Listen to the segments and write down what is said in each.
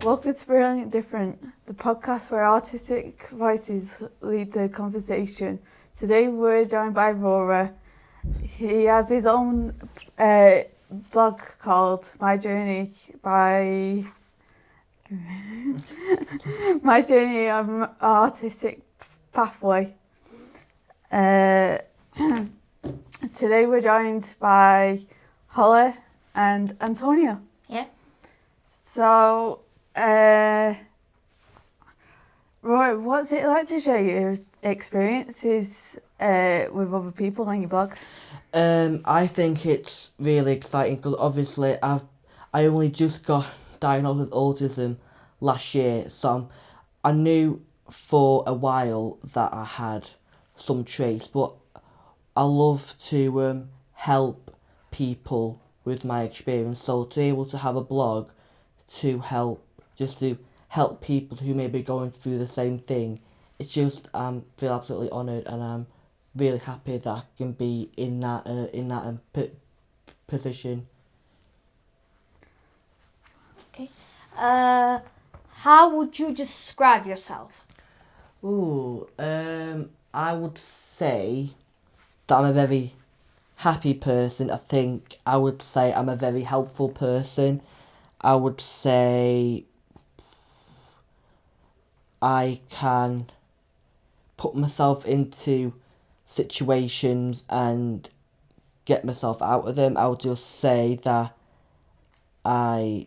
Welcome to Brilliant Different, the podcast where autistic voices lead the conversation. Today we're joined by Aurora. He has his own blog called My Journey My Journey on Autistic Pathway. Today we're joined by Holly and Antonio. Yeah. So, Rory, what's it like to share your experiences with other people on your blog? I think it's really exciting because obviously I only just got diagnosed with autism last year, so I knew for a while that I had some traits, but I love to help people with my experience. So to be able to have a blog to help people who may be going through the same thing, it's just feel absolutely honoured, and I'm really happy that I can be in that position. Okay. How would you describe yourself? I would say that I'm a very happy person. I think I would say I'm a very helpful person. I would say I can put myself into situations and get myself out of them. I would just say that I'm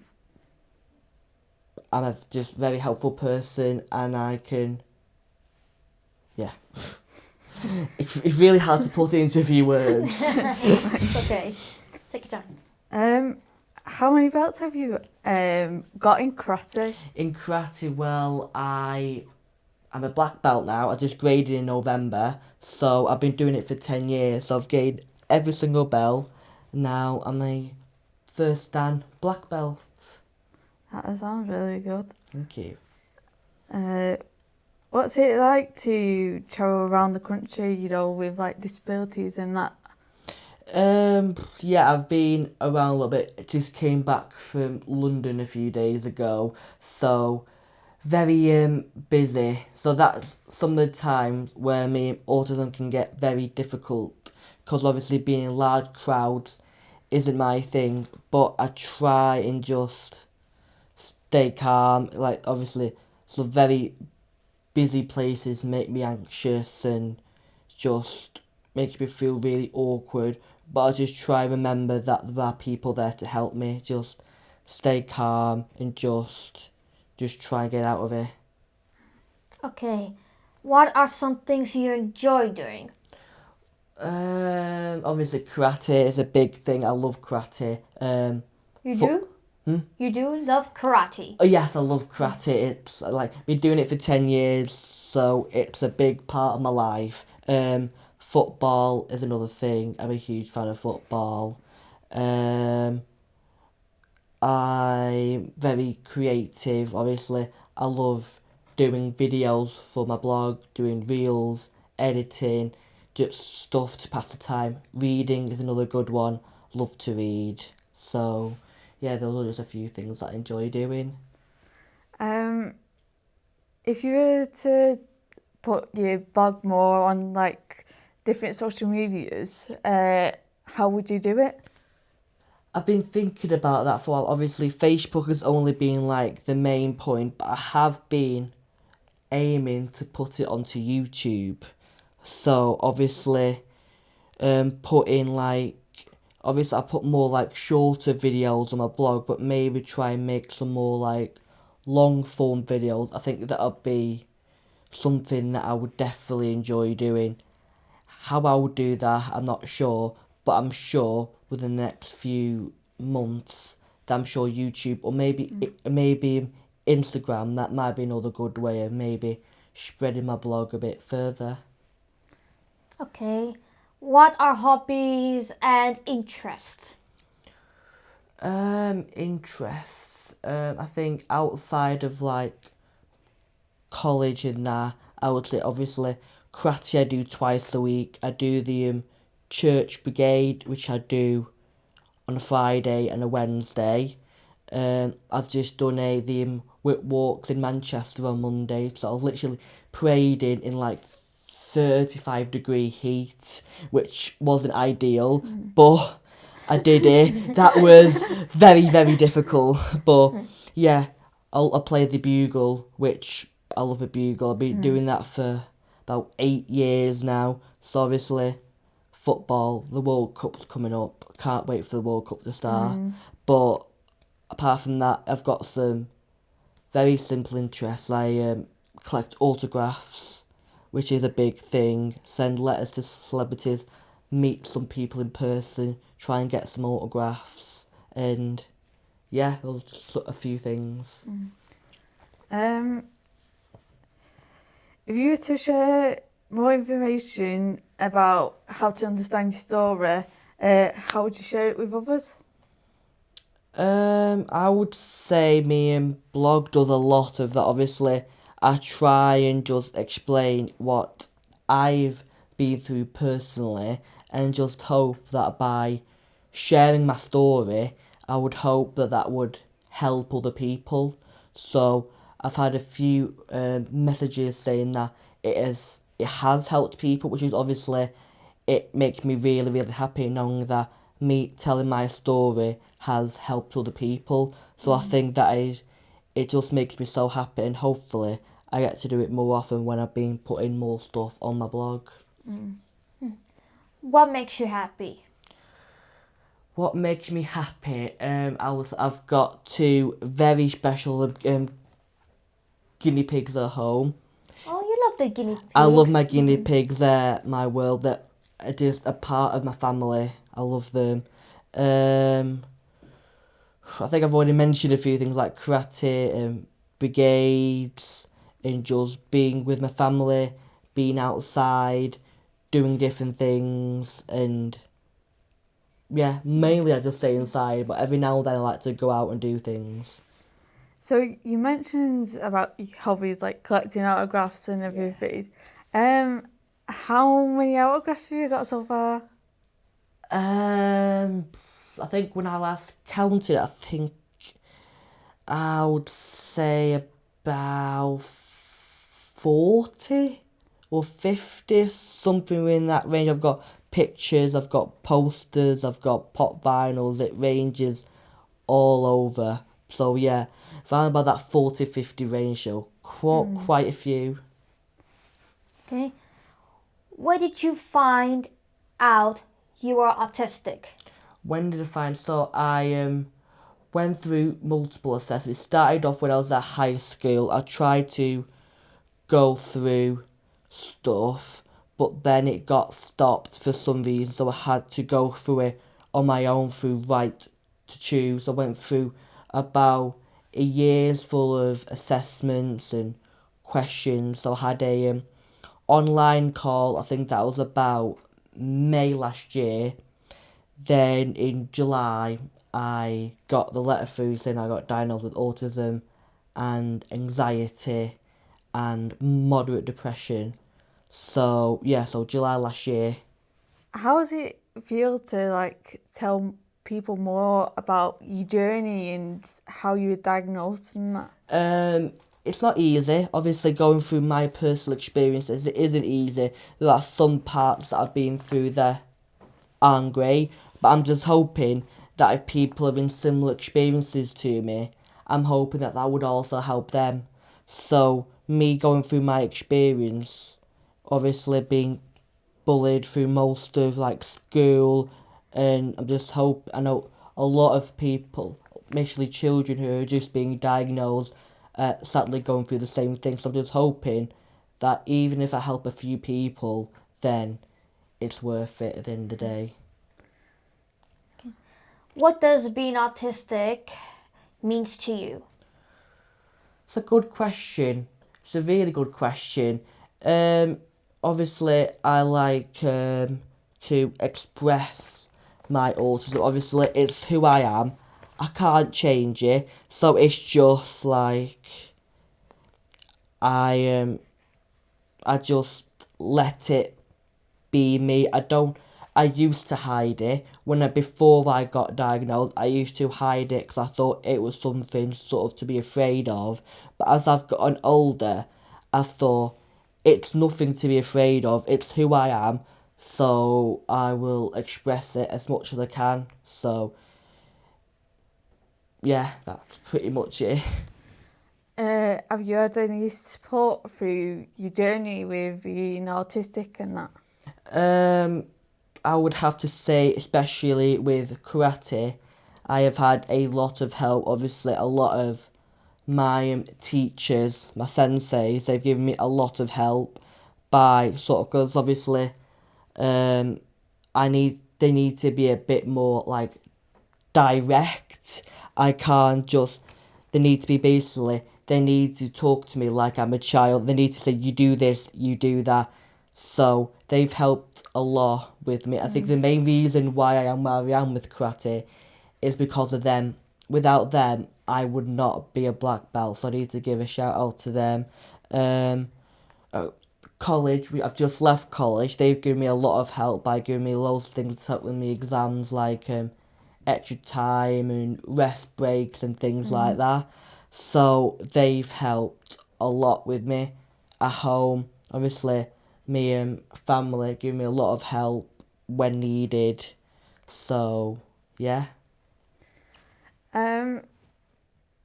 a just very helpful person, and I can, yeah. It's really hard to put it into a few words. It's okay. Take your time. How many belts have you got in karate? In karate, well, I'm a black belt now. I just graded in November, so I've been doing it for 10 years. So I've gained every single belt. Now I'm a first dan black belt. That sounds really good. Thank you. What's it like to travel around the country, with like disabilities and that? Yeah, I've been around a little bit. Just came back from London a few days ago, so very busy. So that's some of the times where me and autism can get very difficult, because obviously being in large crowds isn't my thing. But I try and just stay calm. Like obviously, so very busy places make me anxious and just makes me feel really awkward. But I just try and remember that there are people there to help me. Just stay calm and just try and get out of it. Okay. What are some things you enjoy doing? Obviously karate is a big thing. I love karate. You do? You do love karate? Oh yes, I love karate. It's like been doing it for 10 years, so it's a big part of my life. Football is another thing. I'm a huge fan of football. I'm very creative. Obviously, I love doing videos for my blog, doing reels, editing, just stuff to pass the time. Reading is another good one. Love to read. So, yeah, those are just a few things that I enjoy doing. If you were to put your blog more on like different social medias, how would you do it? I've been thinking about that for a while. Obviously, Facebook has only been like the main point, but I have been aiming to put it onto YouTube. So obviously, I put more like shorter videos on my blog, but maybe try and make some more like long form videos. I think that would be something that I would definitely enjoy doing. How I would do that, I'm not sure, but I'm sure within the next few months that I'm sure YouTube or maybe Instagram, that might be another good way of maybe spreading my blog a bit further. Okay. What are hobbies and interests? Interests. I think outside of like college and that, I would say obviously karate I do twice a week. I do the church brigade, which I do on a Friday and a Wednesday. I've just done the whip walks in Manchester on Monday, so I was literally parading in like 35-degree heat, which wasn't ideal, but I did it. That was very, very difficult, but yeah, I played the bugle, which I love a bugle. I've been doing that for about 8 years now, so obviously football, the World Cup's coming up. Can't wait for the World Cup to start. But apart from that, I've got some very simple interests. I collect autographs, which is a big thing. Send letters to celebrities, meet some people in person, try and get some autographs, and yeah, those are just a few things. If you were to share more information about how to understand your story, how would you share it with others? I would say me and blog does a lot of that. Obviously, I try and just explain what I've been through personally, and just hope that by sharing my story, I would hope that that would help other people. So I've had a few messages saying that it has helped people, which is obviously, it makes me really, really happy knowing that me telling my story has helped other people. So I think it just makes me so happy, and hopefully I get to do it more often when I've been putting more stuff on my blog. What makes you happy? What makes me happy? I've got 2 very special guinea pigs at home. Oh, you love the guinea pigs. I love my guinea pigs. They're my world. That it is a part of my family. I love them. I think I've already mentioned a few things like karate, brigades, and just being with my family, being outside, doing different things, and yeah, mainly I just stay inside, but every now and then I like to go out and do things. So you mentioned about your hobbies like collecting autographs and everything. How many autographs have you got so far? I think when I last counted, I think I would say about 40 or 50, something in that range. I've got pictures, I've got posters, I've got pop vinyls. It ranges all over. So yeah, around about that 40-50 range, so quite a few. Okay. Where did you find out you are autistic? When did I find? So I went through multiple assessments. It started off when I was at high school. I tried to go through stuff, but then it got stopped for some reason, so I had to go through it on my own through Right to Choose. I went through about a year's full of assessments and questions. So I had a online call, I think that was about May last year. Then in July, I got the letter through saying I got diagnosed with autism and anxiety and moderate depression. So yeah, so July last year. How does it feel to like tell people more about your journey and how you were diagnosed and that? It's not easy. Obviously, going through my personal experiences, it isn't easy. There are some parts that I've been through that aren't great, but I'm just hoping that if people have in similar experiences to me, I'm hoping that that would also help them. So me going through my experience, obviously being bullied through most of like school, and I know a lot of people, especially children who are just being diagnosed, sadly going through the same thing. So I'm just hoping that even if I help a few people, then it's worth it at the end of the day. What does being autistic means to you? It's a good question. It's a really good question. Obviously, I like to express my autism. Obviously, it's who I am. I can't change it. So it's just like I just let it be me. I used to hide it. Before I got diagnosed, I used to hide it because I thought it was something sort of to be afraid of. But as I've gotten older, I thought it's nothing to be afraid of. It's who I am, so I will express it as much as I can. So yeah, that's pretty much it. Have you had any support through your journey with being autistic and that? I would have to say, especially with karate, I have had a lot of help. Obviously, a lot of my teachers, my senseis, they've given me a lot of help by sort of, because obviously, um, they need to be a bit more like direct. I can't just, they need to be basically, they need to talk to me like I'm a child. They need to say, you do this, you do that. So they've helped a lot with me. I think the main reason why I am where I am with karate is because of them. Without them, I would not be a black belt. So I need to give a shout out to them. College, I've just left college. They've given me a lot of help by giving me loads of things to help with me exams, like extra time and rest breaks and things like that. So they've helped a lot with me at home. Obviously, me and family give me a lot of help when needed. So yeah.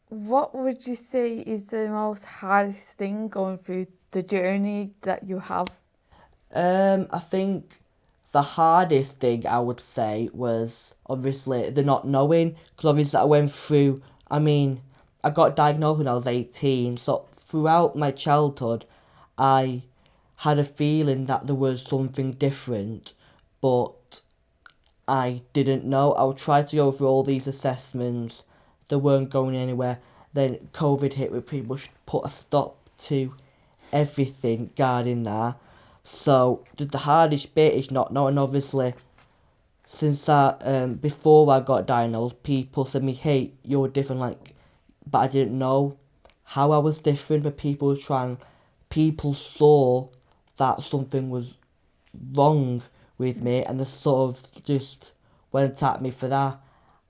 What would you say is the most hardest thing going through the journey that you have? I think the hardest thing I would say was obviously the not knowing, because obviously I went through, I got diagnosed when I was 18, so throughout my childhood I had a feeling that there was something different, but I didn't know. I would try to go through all these assessments, they weren't going anywhere. Then COVID hit, we pretty much put a stop to everything regarding that. So the hardest bit is not knowing. Obviously, since before I got diagnosed, people said me, "Hey, you're different." Like, but I didn't know how I was different. But people saw that something was wrong with me, and they sort of just went at me for that.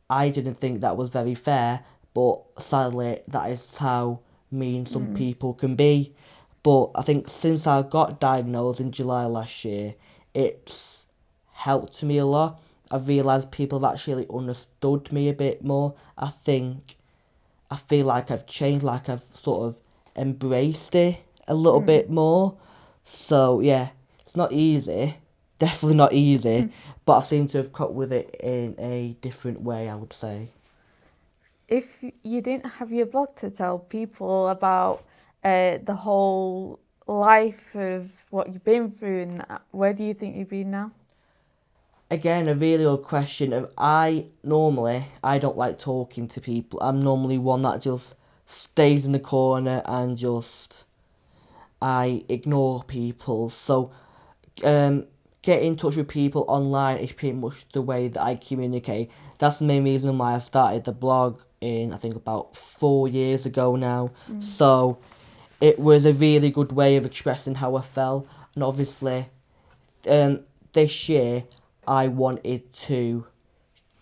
I didn't think that was very fair, but sadly, that is how mean some people can be. But I think since I got diagnosed in July last year, it's helped me a lot. I've realised people have actually understood me a bit more. I feel like I've changed, like I've sort of embraced it a little bit more. So yeah, it's not easy, definitely not easy, but I seem to have coped with it in a different way, I would say. If you didn't have your blog to tell people about the whole life of what you've been through and that, where do you think you'd be now? Again, a really good question. I don't like talking to people. I'm normally one that just stays in the corner and just I ignore people. So get in touch with people online is pretty much the way that I communicate. That's the main reason why I started the blog in, I think, about 4 years ago now. So it was a really good way of expressing how I felt. And obviously, this year I wanted to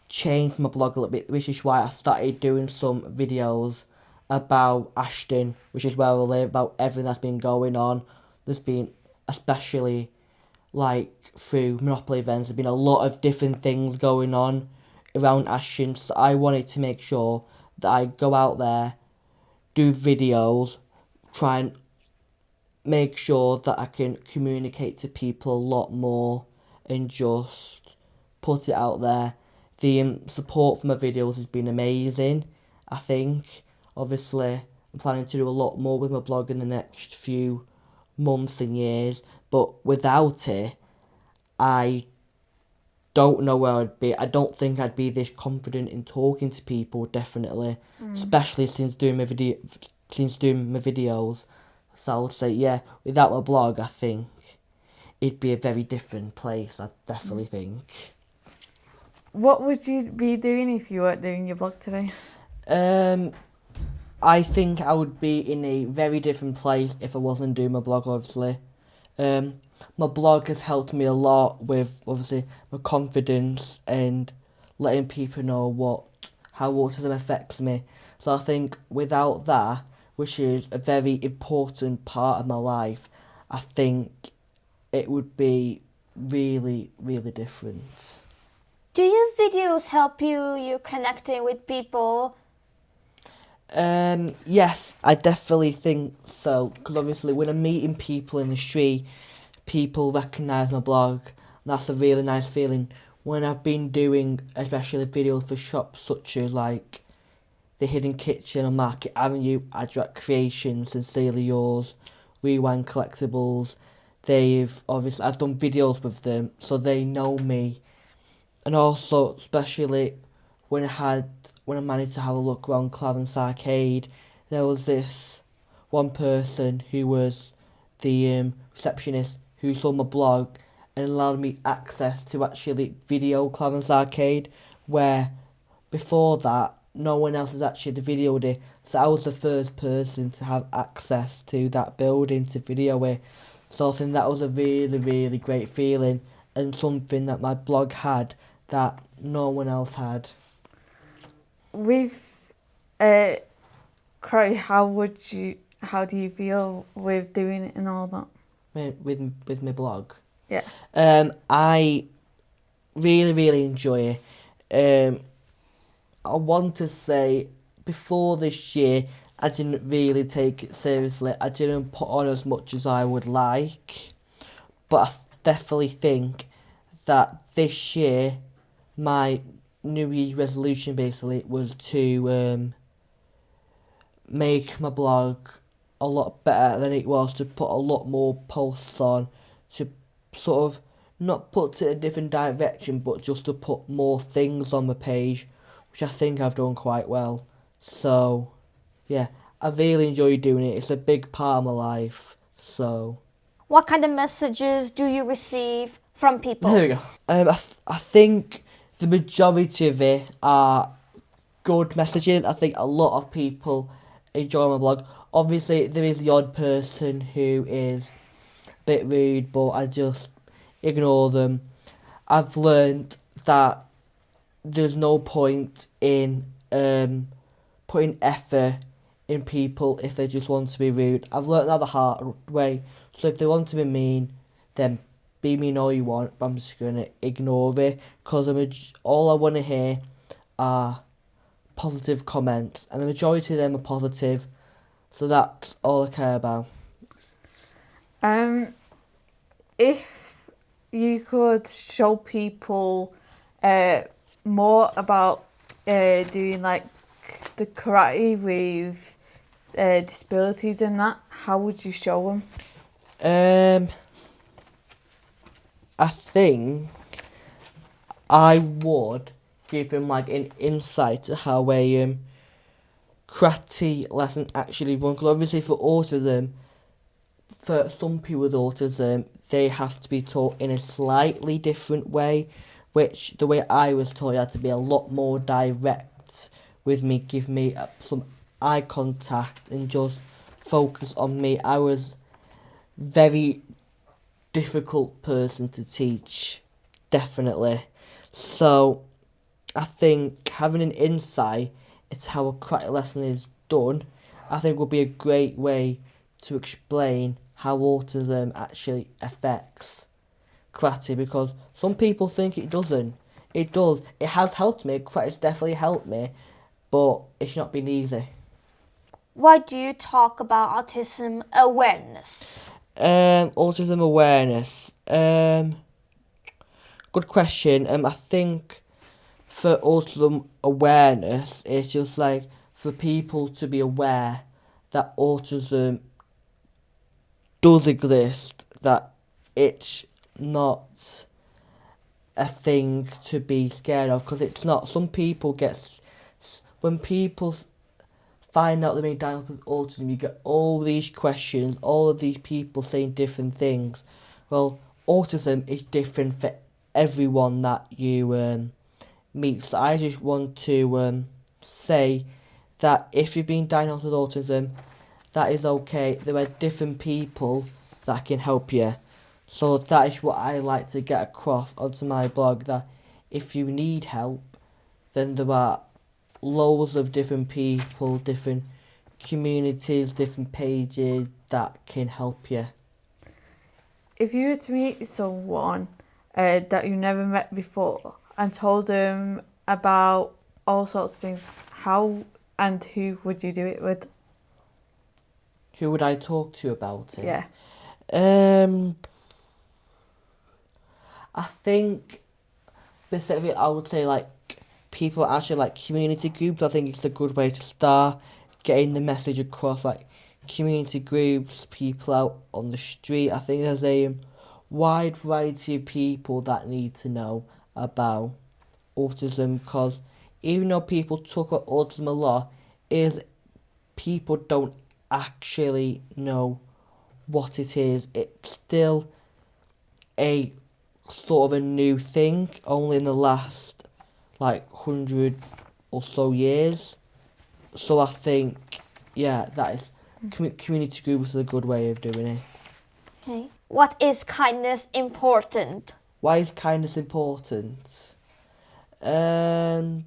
change my blog a little bit, which is why I started doing some videos about Ashton, which is where I live, about everything that's been going on. There's been, especially like through Monopoly events, there's been a lot of different things going on around Ashton. So I wanted to make sure that I go out there, do videos, try and make sure that I can communicate to people a lot more and just put it out there. The support for my videos has been amazing, I think. Obviously, I'm planning to do a lot more with my blog in the next few months and years, but without it, I don't know where I'd be. I don't think I'd be this confident in talking to people, definitely, especially since doing my videos. So I would say, yeah, without my blog, I think it'd be a very different place, I definitely think. What would you be doing if you weren't doing your blog today? I think I would be in a very different place if I wasn't doing my blog, obviously. my blog has helped me a lot with obviously my confidence and letting people know how autism affects me. So I think without that, which is a very important part of my life, I think it would be really, really different. Do your videos help you connecting with people? Yes, I definitely think so. Because obviously, when I'm meeting people in the street, people recognise my blog. That's a really nice feeling. When I've been doing, especially videos for shops such as like The Hidden Kitchen on Market Avenue, Adrat Creations, Sincerely Yours, Rewind Collectibles, I've done videos with them, so they know me. And also, especially when I managed to have a look around Clarence Arcade, there was this one person who was the receptionist who saw my blog and allowed me access to actually video Clarence Arcade, where before that no one else has actually videoed it. So I was the first person to have access to that building to video it. So I think that was a really, really great feeling and something that my blog had that no one else had. With Croy, how do you feel with doing it and all that? With my blog. Yeah. I really, really enjoy it. I want to say before this year, I didn't really take it seriously. I didn't put on as much as I would like, but I definitely think that this year, my New Year's resolution basically was to make my blog a lot better than it was, to put a lot more posts on, to sort of not put it in a different direction, but just to put more things on the page, which I think I've done quite well. So, yeah, I really enjoy doing it. It's a big part of my life. So, What kind of messages do you receive from people? there we go. I think the majority of it are good messages. I think a lot of people enjoy my blog. Obviously, there is the odd person who is a bit rude, but I just ignore them. I've learned that there's no point in putting effort in people if they just want to be rude. I've learned that the hard way. So if they want to be mean, then be mean all you want, but I'm just going to ignore it, because all I want to hear are positive comments, and the majority of them are positive, so that's all I care about. If you could show people more about doing like the karate with disabilities and that, how would you show them? I think I would give them like an insight to how a karate lesson actually runs. Because obviously for autism, for some people with autism, they have to be taught in a slightly different way, which the way I was taught, you had to be a lot more direct with me, give me some eye contact and just focus on me. I was very difficult person to teach, definitely. So I think having an insight into how a karate lesson is done, I think would be a great way to explain how autism actually affects karate, because some people think it doesn't. It does. It has helped me. Karate's definitely helped me, but it's not been easy. Why do you talk about autism awareness? Autism awareness. Good question. I think for autism awareness, it's just like for people to be aware that autism does exist, that it's not a thing to be scared of, because it's not. Some people when people find out they're being diagnosed with autism, you get all these questions, all of these people saying different things. Well, autism is different for everyone that you meet. So I just want to say that if you've been diagnosed with autism, that is okay. There are different people that can help you. So that is what I like to get across onto my blog, that if you need help, then there are loads of different people, different communities, different pages that can help you. If you were to meet someone that you never met before and told them about all sorts of things, how and who would you do it with? Who would I talk to about it? Yeah. I think specifically I would say like people actually like community groups. I think it's a good way to start getting the message across, like community groups, people out on the street. I think there's a wide variety of people that need to know about autism, because even though people talk about autism a lot, is people don't actually know what it is. It's still a sort of a new thing, only in the last like 100 or so years. So I think, yeah, that is community groups is a good way of doing it. Okay. What is kindness important? Why is kindness important? I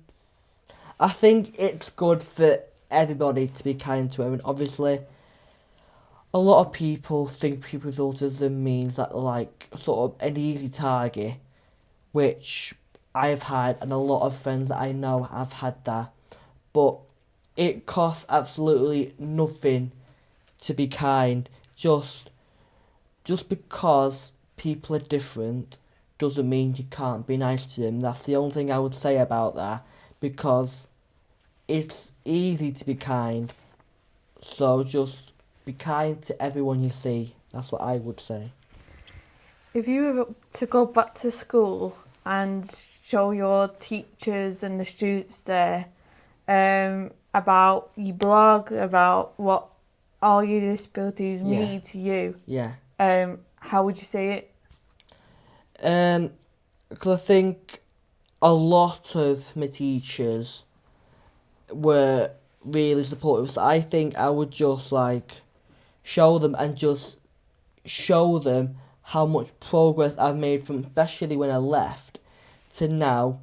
think it's good for everybody to be kind to everyone. Obviously, a lot of people think people with autism means that they're like sort of an easy target, which I've had, and a lot of friends that I know have had that. But it costs absolutely nothing to be kind. Just because people are different doesn't mean you can't be nice to them. That's the only thing I would say about that, because it's easy to be kind. So just be kind to everyone you see. That's what I would say. If you were to go back to school and show your teachers and the students there about your blog, about what all your disabilities mean to you, how would you say it? Because I think a lot of my teachers were really supportive. So I think I would just like show them how much progress I've made from, especially when I left, to now.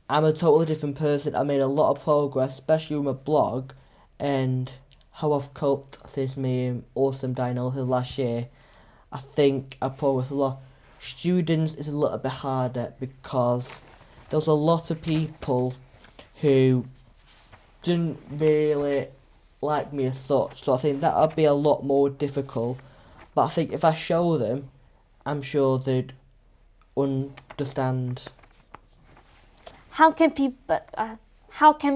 I'm a totally different person. I made a lot of progress, especially with my blog, and how I've coped since my awesome diagnosis last year. I think I progressed a lot. Students is a little bit harder because there's a lot of people who didn't really like me as such. So I think that would be a lot more difficult. But I think if I show them, I'm sure they'd understand. How can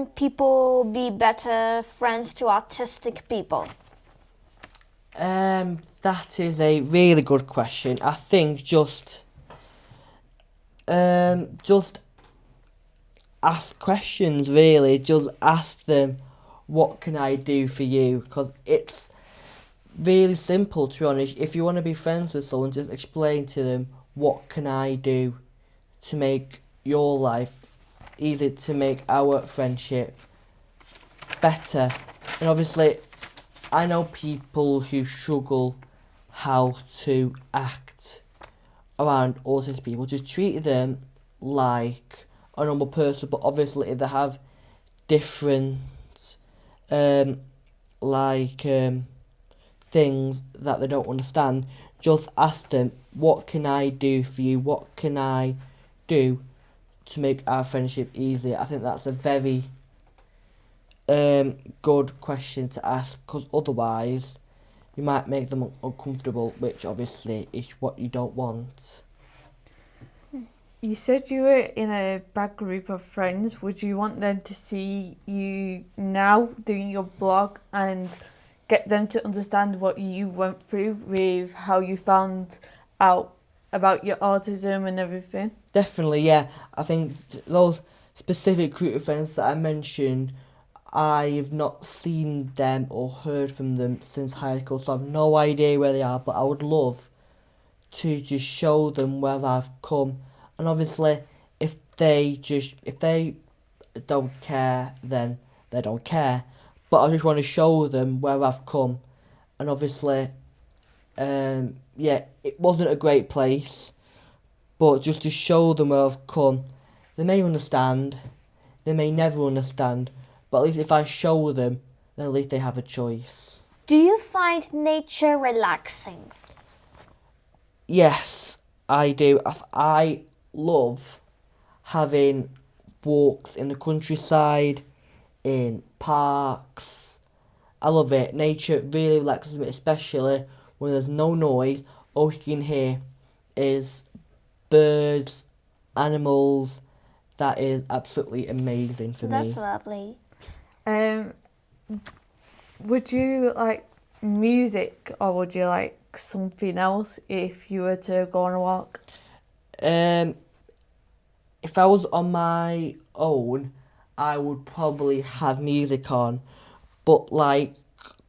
people be better friends to autistic people? That is a really good question. I think just ask questions, really. Just ask them, what can I do for you? Because it's really simple, to be honest. If you want to be friends with someone, just explain to them, what can I do to make your life easier, to make our friendship better. And obviously, I know people who struggle how to act around autistic people. Just treat them like a normal person, but obviously if they have different things that they don't understand, just ask them, what can I do for you? What can I do to make our friendship easier? I think that's a very good question to ask, because otherwise you might make them uncomfortable, which obviously is what you don't want. You said you were in a bad group of friends. Would you want them to see you now doing your blog and get them to understand what you went through with how you found out about your autism and everything? Definitely, yeah. I think those specific group of friends that I mentioned, I've not seen them or heard from them since high school, so I have no idea where they are, but I would love to just show them where I've come. And obviously, if they don't care, then they don't care. But I just want to show them where I've come. And obviously, Yeah, it wasn't a great place, but just to show them where I've come, they may understand, they may never understand, but at least if I show them, then at least they have a choice. Do you find nature relaxing? Yes, I do. I love having walks in the countryside, in parks. I love it. Nature really relaxes me, especially when there's no noise. All you can hear is birds, animals. That is absolutely amazing for That's me. lovely. Would you like music or would you like something else if you were to go on a walk? If I was on my own, I would probably have music on, but like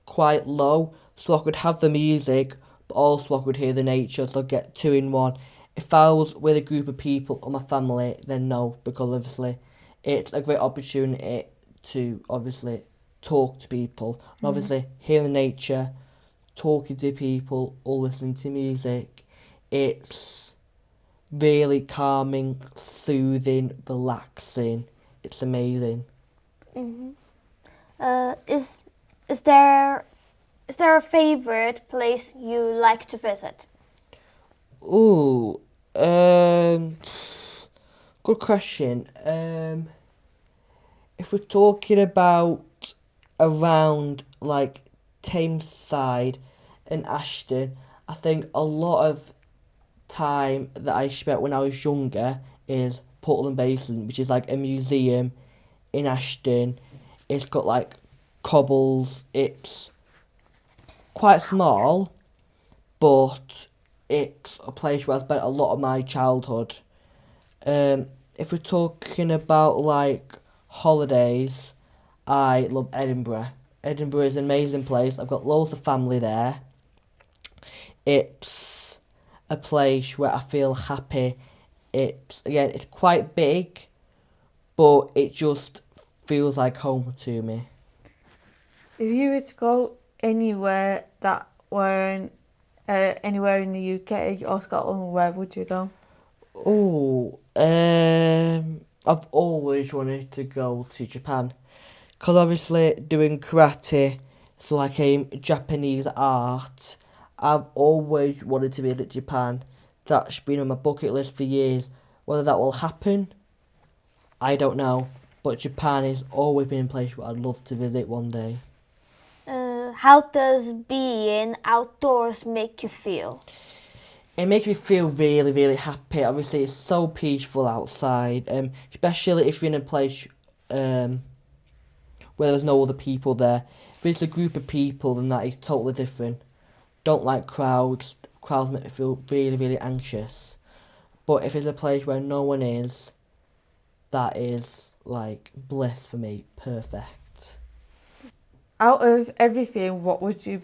quite low, so I could have the music, but also I could hear the nature, so I'd get two in one. If I was with a group of people or my family, then no, because obviously it's a great opportunity to obviously talk to people, and obviously hearing the nature, talking to people or listening to music, it's really calming, soothing, relaxing. It's amazing. Mm-hmm. Is there a favorite place you like to visit? Ooh, good question. If we're talking about around like Tameside and Ashton, I think a lot of time that I spent when I was younger is Portland Basin, which is like a museum in Ashton. It's got like cobbles. It's quite small, but it's a place where I spent a lot of my childhood. If we're talking about like holidays, I love Edinburgh. Edinburgh is an amazing place. I've got loads of family there. It's a place where I feel happy. It's quite big, but it just feels like home to me. If you were to go anywhere that weren't anywhere in the UK or Scotland, where would you go? Oh, I've always wanted to go to Japan, because obviously doing karate, it's like a Japanese art. I've always wanted to visit Japan. That's been on my bucket list for years. Whether that will happen, I don't know. But Japan has always been a place where I'd love to visit one day. How does being outdoors make you feel? It makes me feel really, really happy. Obviously, it's so peaceful outside, especially if you're in a place where there's no other people there. If it's a group of people, then that is totally different. Don't like crowds. Crowds make me feel really, really anxious. But if it's a place where no one is, that is like bliss for me. Perfect. Out of everything, what would you?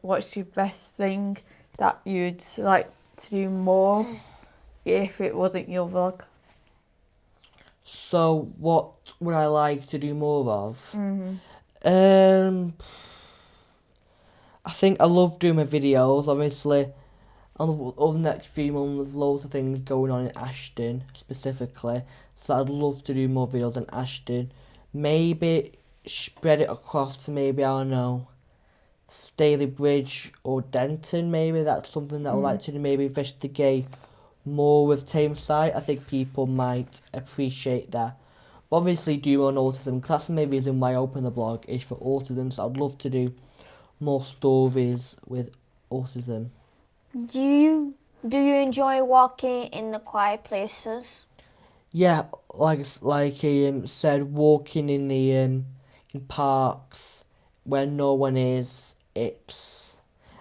What's your best thing that you'd like to do more if it wasn't your vlog? So, what would I like to do more of? I think I love doing my videos. Obviously, over the next few months, there's loads of things going on in Ashton specifically. So I'd love to do more videos in Ashton. Maybe spread it across to maybe, I don't know, Staley Bridge or Denton. Maybe that's something that I would like to do. Maybe investigate more with Tameside. I think people might appreciate that. But obviously, do on autism, because that's the main reason why I opened the blog, is for autism. So I'd love to do more stories with autism. Do you enjoy walking in the quiet places? Yeah, like said, walking in the in parks where no one is, it's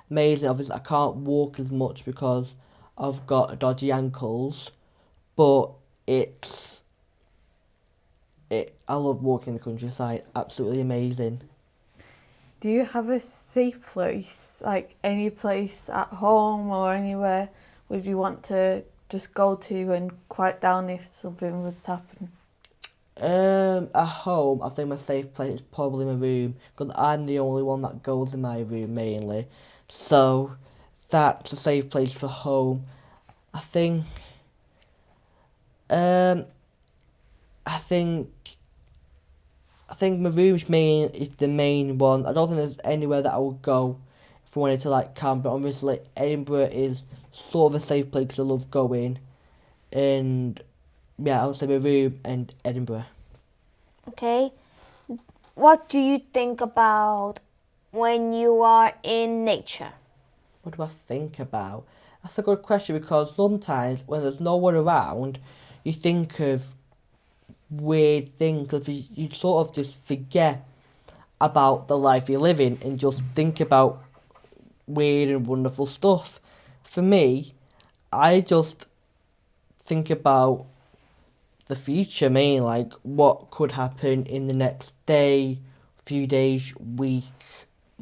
amazing. Obviously, I can't walk as much because I've got dodgy ankles, but I love walking the countryside. Absolutely amazing. Do you have a safe place, like any place at home or anywhere would you want to just go to and quiet down if something was to happen? At home, I think my safe place is probably my room, because I'm the only one that goes in my room mainly. So that's a safe place for home. I think, I think my room's is the main one. I don't think there's anywhere that I would go if I wanted to like camp. But obviously, Edinburgh is sort of a safe place 'cause I love going. And yeah, I'll say my room and Edinburgh. Okay. What do you think about when you are in nature? What do I think about? That's a good question because sometimes when there's no one around, you think of weird things because you sort of just forget about the life you're living and just think about weird and wonderful stuff. For me, I just think about the future, mainly like what could happen in the next day, few days, week,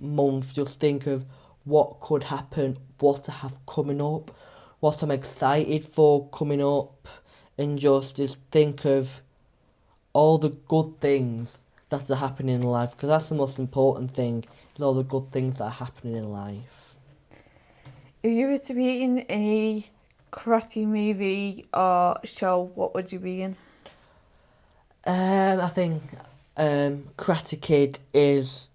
month. Just think of what could happen, what I have coming up, what I'm excited for coming up, and just think of all the good things that are happening in life, because that's the most important thing, is all the good things that are happening in life. If you were to be in a karate movie or show, what would you be in? I think Karate Kid is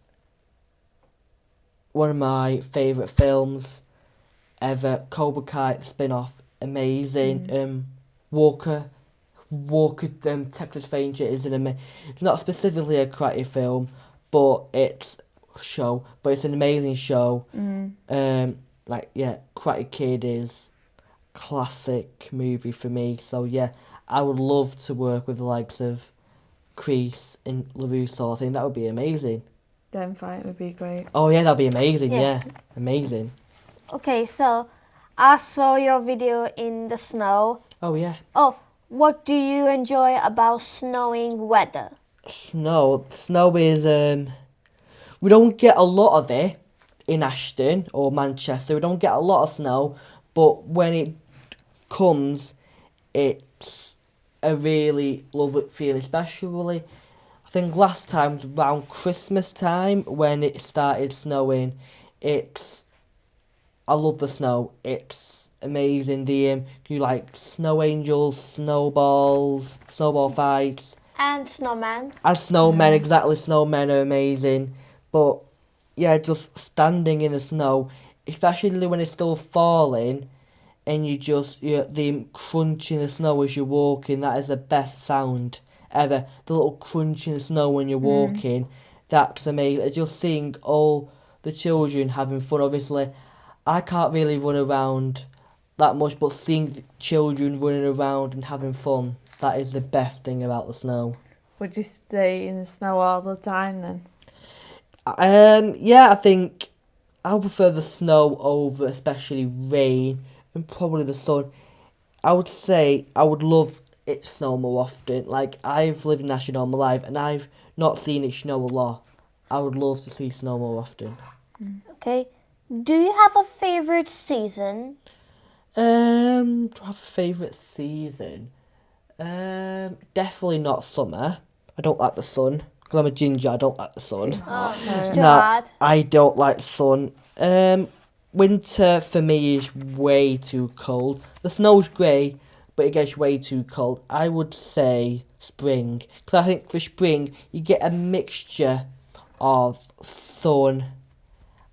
one of my favourite films ever. Cobra Kai spin-off, amazing. Walker, Texas Ranger is it's not specifically a karate film, but it's an amazing show. Karate Kid is classic movie for me. So yeah, I would love to work with the likes of Kreese and LaRusso. I think that would be amazing. Them fight would be great. Oh yeah, that'd be amazing. Yeah. Yeah, amazing. Okay, so I saw your video in the snow. Oh yeah. Oh, what do you enjoy about snowing weather? Snow is we don't get a lot of it in Ashton or Manchester. We don't get a lot of snow, but when it comes, it's a really lovely feeling, especially I think last time was around Christmas time when it started snowing. I love the snow. It's amazing. You like snow angels, snowballs, snowball fights. And snowman. And snowmen, exactly. Snowmen are amazing. But yeah, just standing in the snow, especially when it's still falling, and the crunch in the snow as you're walking, that is the best sound ever. The little crunch in the snow when you're walking, that's amazing. Just seeing all the children having fun. Obviously, I can't really run around that much, but seeing the children running around and having fun, that is the best thing about the snow. Would you stay in the snow all the time then? Yeah, I think I prefer the snow over especially rain and probably the sun. I would say I would love it to snow more often. Like, I've lived in Ashton all my life and I've not seen it snow a lot. I would love to see snow more often. Okay. Do you have a favorite season? Do I have a favourite season? Definitely not summer. I don't like the sun. Because I'm a ginger, I don't like the sun. It's No, hard. I don't like sun. Winter for me is way too cold. The snow's great, but it gets way too cold. I would say spring. Because I think for spring, you get a mixture of sun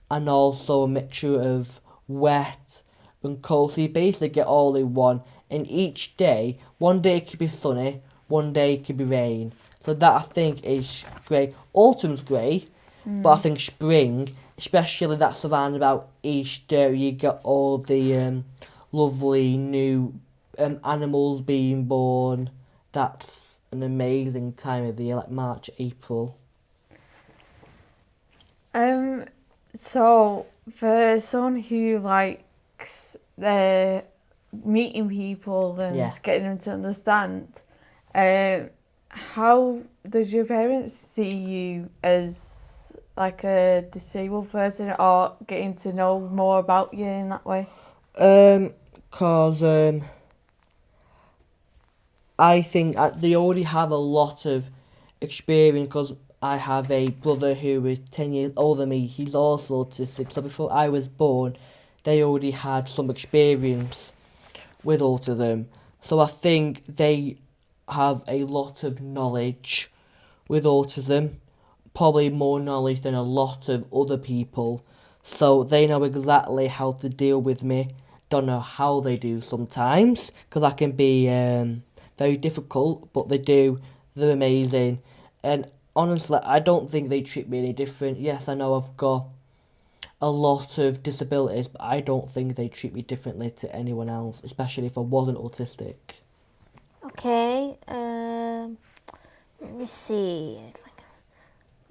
and also a mixture of wet and cold. So you basically get all in one. And each day, one day it could be sunny, one day it could be rain. So that I think is great. Autumn's great, but I think spring, especially that's around about Easter, you get all the lovely new animals being born. That's an amazing time of the year, like March, April. So for someone who likes meeting people and getting them to understand, how does your parents see you as like a disabled person, or getting to know more about you in that way? Cause I think they already have a lot of experience, because I have a brother who is 10 years older than me. He's also autistic. So before I was born, they already had some experience with autism. So I think they have a lot of knowledge with autism, probably more knowledge than a lot of other people. So they know exactly how to deal with me. Don't know how they do sometimes, because I can be very difficult, but they do. They're amazing. And honestly, I don't think they treat me any different. Yes, I know I've got a lot of disabilities, but I don't think they treat me differently to anyone else, especially if I wasn't autistic. Okay. Let me see.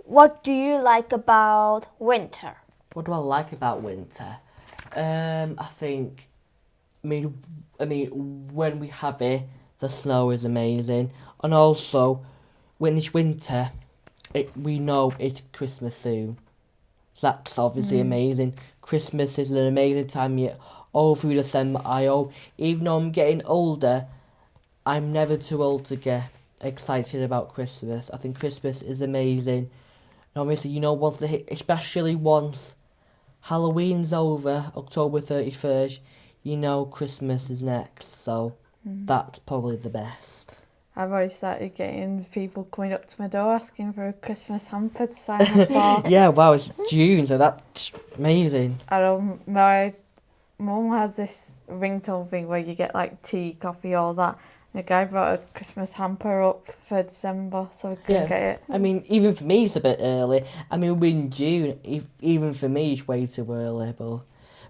What do you like about winter? What do I like about winter? I think, I mean, when we have it, the snow is amazing, and also when it's winter, we know it's Christmas soon. So that's obviously amazing. Christmas is an amazing time yet. All through December, even though I'm getting older, I'm never too old to get excited about Christmas. I think Christmas is amazing. And obviously, especially once Halloween's over, October 31st, Christmas is next. So that's probably the best. I've already started getting people coming up to my door asking for a Christmas hamper to sign up for. Yeah, wow, it's June, so that's amazing. My mum has this ringtone thing where you get like tea, coffee, all that. And the guy brought a Christmas hamper up for December, so we couldn't get it. I mean, even for me, it's a bit early. I mean, we're in June. Even for me, it's way too early. But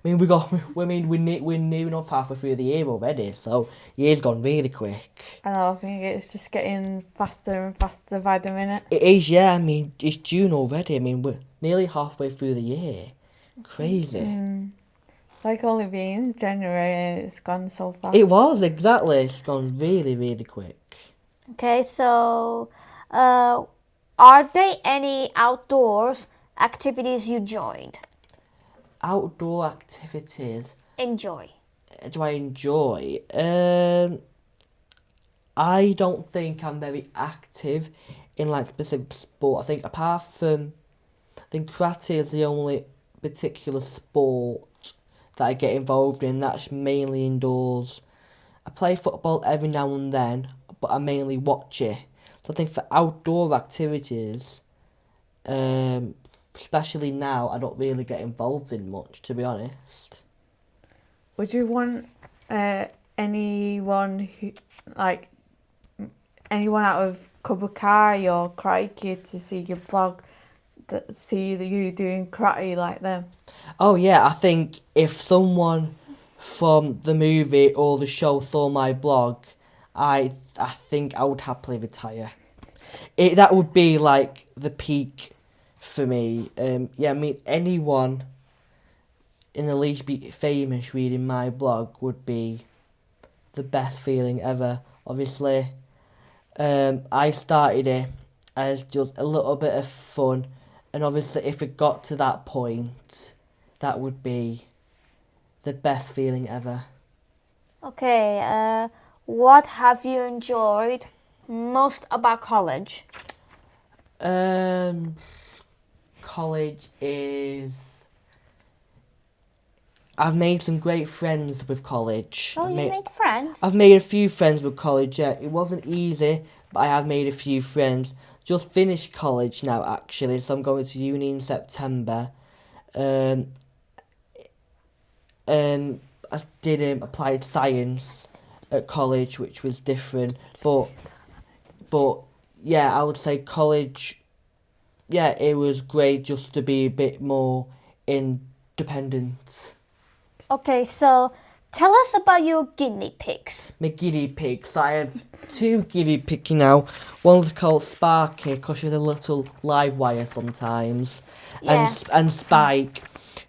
I mean, we're near enough halfway through the year already. So year's gone really quick. And I think it's just getting faster and faster by the minute. It is, yeah. I mean, it's June already. I mean, we're nearly halfway through the year. Crazy. It's like only being January and it's gone so fast. It was, exactly. It's gone really, really quick. Okay, so are there any outdoors activities you joined? Outdoor activities. Enjoy. Do I enjoy? I don't think I'm very active in like specific sport. I think karate is the only particular sport that I get involved in. That's mainly indoors. I play football every now and then, but I mainly watch it. So I think for outdoor activities, especially now, I don't really get involved in much, to be honest. Would you want anyone out of Cobra Kai or Karate Kid to see your blog, that see you doing karate like them? Oh yeah, I think if someone from the movie or the show saw my blog, I think I would happily retire. That would be like the peak for me. I mean, anyone in the least be famous reading my blog would be the best feeling ever. Obviously, I started it as just a little bit of fun, and obviously if it got to that point, that would be the best feeling ever. Okay, what have you enjoyed most about college? College is... I've made some great friends with college. Oh, you made friends? I've made a few friends with college, yeah. It wasn't easy, but I have made a few friends. Just finished college now, actually, so I'm going to uni in September. I did applied science at college, which was different, but yeah, I would say college, yeah, it was great just to be a bit more independent. Okay, so tell us about your guinea pigs. My guinea pigs. I have two guinea pigs now. One's called Sparky because she's a little live wire sometimes, Yeah. and Spike,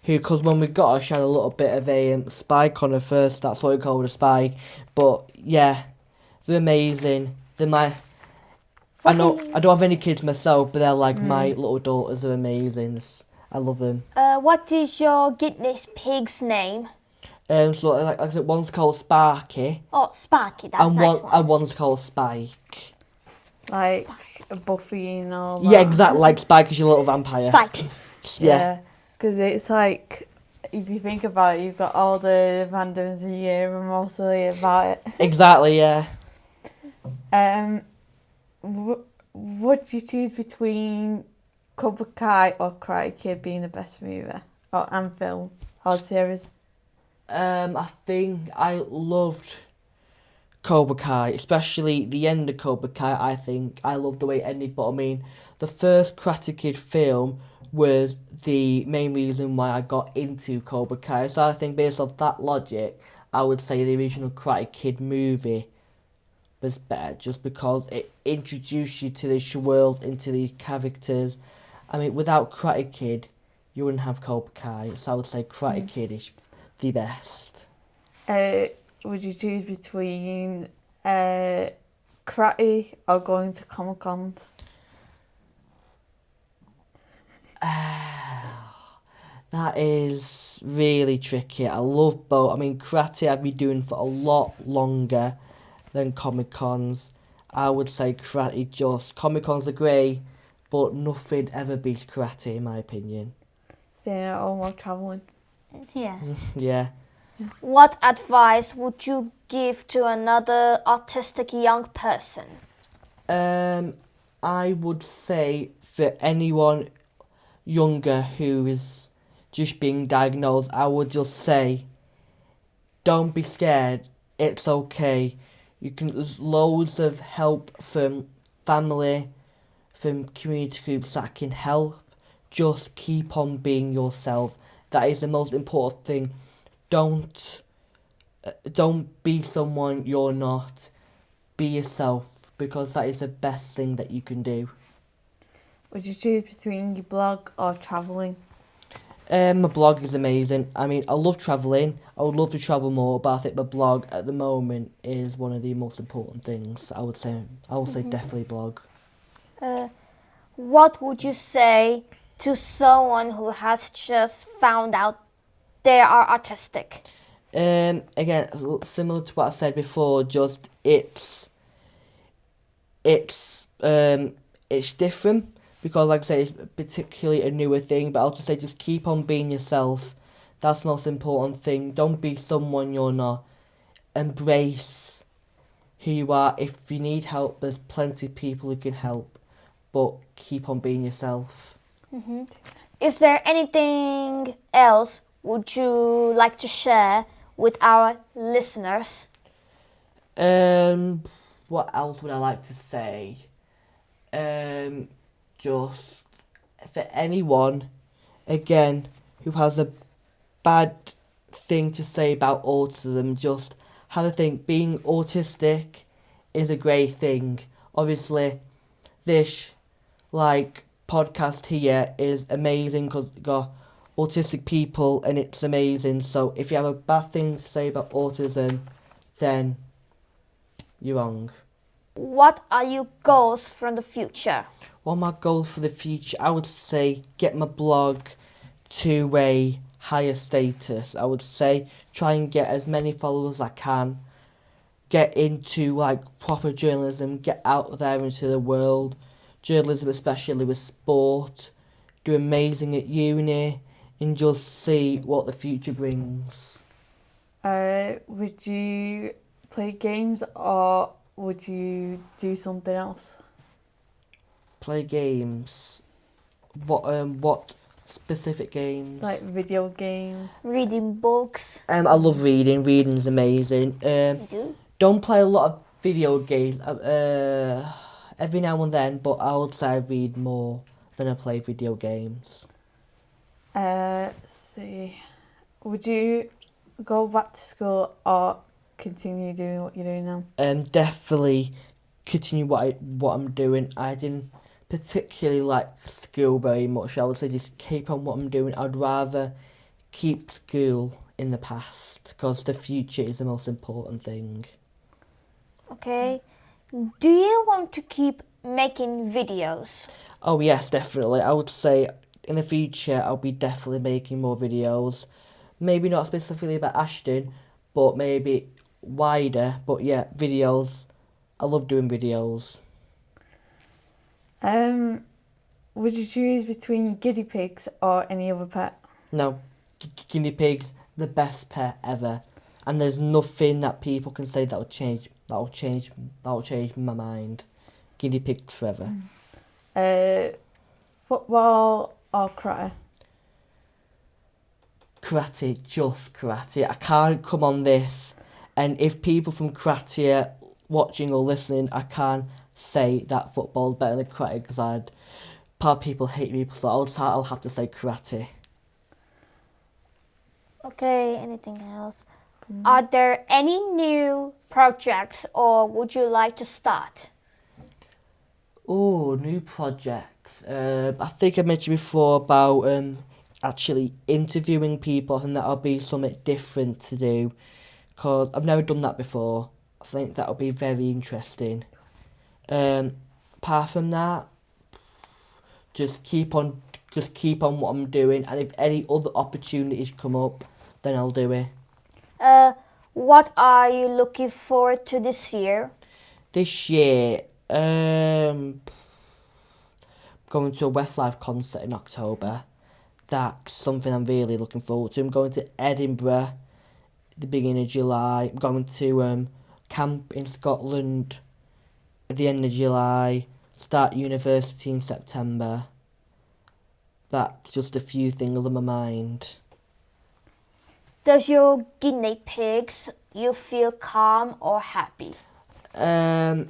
who, because when we got her, she had a little bit of a spike on her first. That's why we called her Spike. But yeah, they're amazing. They're my... I don't have any kids myself, but they're like my little daughters. They're amazing. I love them. What is your guinea pig's name? So like I said, one's called Sparky. Oh, Sparky, that's and nice one. And one's called Spike. Like Buffy and all that. Yeah, exactly. Like Spike is your little vampire. Spike. Yeah. Because it's like if you think about it, you've got all the randoms a year and mostly about it. Exactly, yeah. Would you choose between Cobra Kai or Karate Kid being the best movie and film or series? I think I loved Cobra Kai, especially the end of Cobra Kai. I think I loved the way it ended, but I mean, the first Karate Kid film was the main reason why I got into Cobra Kai. So I think based off that logic, I would say the original Karate Kid movie was better, just because it introduced you to this world, into the characters. I mean, without Karate Kid, you wouldn't have Cobra Kai. So I would say Karate Kid is the best. Would you choose between karate or going to Comic Cons? That is really tricky. I love both. I mean, karate I've been doing for a lot longer than Comic Cons. I would say karate just. Comic Cons are great, but nothing ever beats karate in my opinion. Staying at home or travelling? Yeah. Yeah. What advice would you give to another autistic young person? I would say for anyone younger who is just being diagnosed, I would just say, don't be scared. It's okay. There's loads of help from family, from community groups that can help. Just keep on being yourself. That is the most important thing. Don't be someone you're not. Be yourself, because that is the best thing that you can do. Would you choose between your blog or travelling? My blog is amazing. I mean, I love travelling. I would love to travel more, but I think my blog at the moment is one of the most important things. I would say definitely blog. What would you say to someone who has just found out they are autistic? Again, similar to what I said before, just it's different, because like I say, it's particularly a newer thing, but I'll just say just keep on being yourself. That's the most important thing. Don't be someone you're not. Embrace who you are. If you need help, there's plenty of people who can help, but keep on being yourself. Is there anything else would you like to share with our listeners? What else would I like to say? Just for anyone, again, who has a bad thing to say about autism, just have a think. Being autistic is a great thing. Obviously, this podcast here is amazing because we've got autistic people and it's amazing. So if you have a bad thing to say about autism, then you're wrong. What are your goals for the future? What are my goals for the future? I would say get my blog to a higher status. I would say try and get as many followers as I can. Get into proper journalism. Get out there into the world. Journalism, especially with sport. Do amazing at uni. And just see what the future brings. Would you play games or would you do something else? Play games. What specific games? Like video games? Reading books. I love reading. Reading's amazing. You do? Don't play a lot of video games. Every now and then, but I would say I read more than I play video games. See. Would you go back to school or continue doing what you're doing now? Definitely continue what I'm doing. I didn't particularly like school very much. I would say just keep on what I'm doing. I'd rather keep school in the past because the future is the most important thing. Okay. Do you want to keep making videos? Oh yes, definitely. I would say in the future I'll be definitely making more videos. Maybe not specifically about Ashton, but maybe wider. But yeah, videos. I love doing videos. Would you choose between guinea pigs or any other pet? No, guinea pigs, the best pet ever. And there's nothing that people can say that'll change my mind. Guinea pigs forever. Football or karate? Karate, just karate. I can't come on this. And if people from karate are watching or listening, I can't say that football's better than karate because part of people hate me, so I'll have to say karate. Okay, anything else? Are there any new projects or would you like to start? Oh, new projects. I think I mentioned before about actually interviewing people, and that'll be something different to do because I've never done that before. I think that'll be very interesting. Apart from that, just keep on what I'm doing, and if any other opportunities come up, then I'll do it. What are you looking forward to this year? This year, going to a Westlife concert in October. That's something I'm really looking forward to. I'm going to Edinburgh at the beginning of July. I'm going to camp in Scotland at the end of July. Start university in September. That's just a few things on my mind. Does your guinea pigs you feel calm or happy? I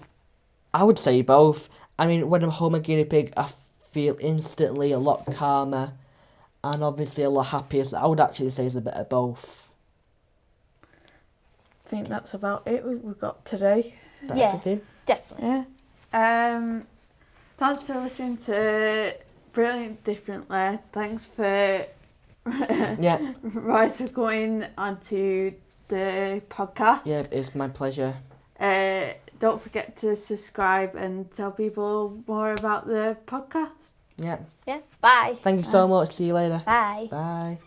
would say both. I mean, when I'm home a guinea pig, I feel instantly a lot calmer and obviously a lot happier. So I would actually say it's a bit of both. I think that's about it we've got today. Everything? Definitely. Yeah. Thanks for listening to Brilliant Differently. Thanks for Rise for going onto the podcast. Yeah, it's my pleasure. Don't forget to subscribe and tell people more about the podcast. Yeah. Yeah. Bye. Thank you so much. See you later. Bye. Bye.